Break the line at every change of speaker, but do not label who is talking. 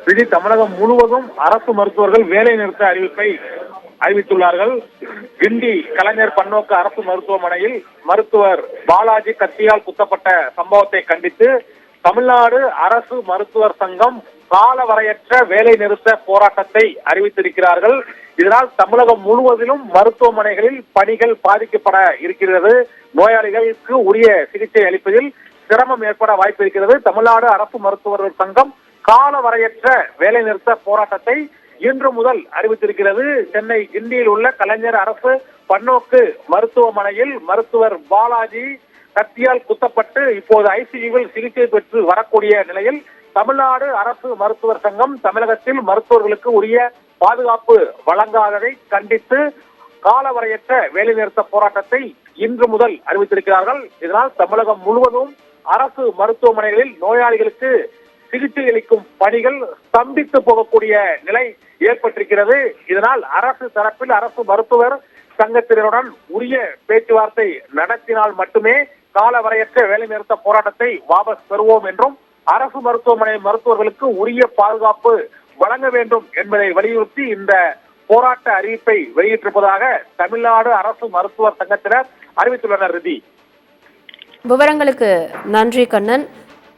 விதி தமிழகம் முழுவதும் அரசு மருத்துவர்கள் வேலை நிறுத்த அறிவிப்பை அறிவித்துள்ளார்கள். கிண்டி கலைஞர் பன்னோக்கு அரசு மருத்துவமனையில் மருத்துவர் பாலாஜி கத்தியால் குத்தப்பட்ட சம்பவத்தை கண்டித்து தமிழ்நாடு அரசு மருத்துவர் சங்கம் காலவரையற்ற வேலை நிறுத்த போராட்டத்தை அறிவித்திருக்கிறார்கள். இதனால் தமிழகம் முழுவதிலும் மருத்துவமனைகளில் பணிகள் பாதிக்கப்பட இருக்கிறது. நோயாளிகளுக்கு உரிய சிகிச்சை அளிப்பதில் சிரமம் ஏற்பட வாய்ப்பு இருக்கிறது. தமிழ்நாடு அரசு மருத்துவர்கள் சங்கம் காலவரையற்ற வேலை நிறுத்த போராட்டத்தை இன்று முதல் அறிவித்திருக்கிறது. சென்னை கிண்டியில் உள்ள கலைஞர் அரசு பன்னோக்கு மருத்துவமனையில் மருத்துவர் பாலாஜி கத்தியால் குத்தப்பட்டு இப்போது ஐசியூவில் சிகிச்சை பெற்று வரக்கூடிய நிலையில் தமிழ்நாடு அரசு மருத்துவர் சங்கம் தமிழகத்தில் மருத்துவர்களுக்கு உரிய பாதுகாப்பு வழங்காததை கண்டித்து காலவரையற்ற வேலைநிறுத்த போராட்டத்தை இன்று முதல் அறிவித்திருக்கிறார்கள். இதனால் தமிழகம் முழுவதும் அரசு மருத்துவமனைகளில் நோயாளிகளுக்கு சிகிச்சை அளிக்கும் பணிகள் ஸ்தம்பித்து போகக்கூடிய நிலை ஏற்பட்டிருக்கிறது. இதனால் அரசு தரப்பில் அரசு மருத்துவர் சங்கத்தினருடன் உரிய பேச்சுவார்த்தை நடத்தினால் மட்டுமே காலவரையற்ற வேலை நிறுத்த போராட்டத்தை வாபஸ் பெறுவோம் என்றும் அரசு மருத்துவமனை மருத்துவர்களுக்கு உரிய பாதுகாப்பு வழங்க வேண்டும் என்பதை வலியுறுத்தி இந்த போராட்ட அறிவிப்பை வெளியிட்டிருப்பதாக தமிழ்நாடு அரசு மருத்துவர் சங்கத்தினர் அறிவித்துள்ளனர்.
விவரங்களுக்கு நன்றி கண்ணன்.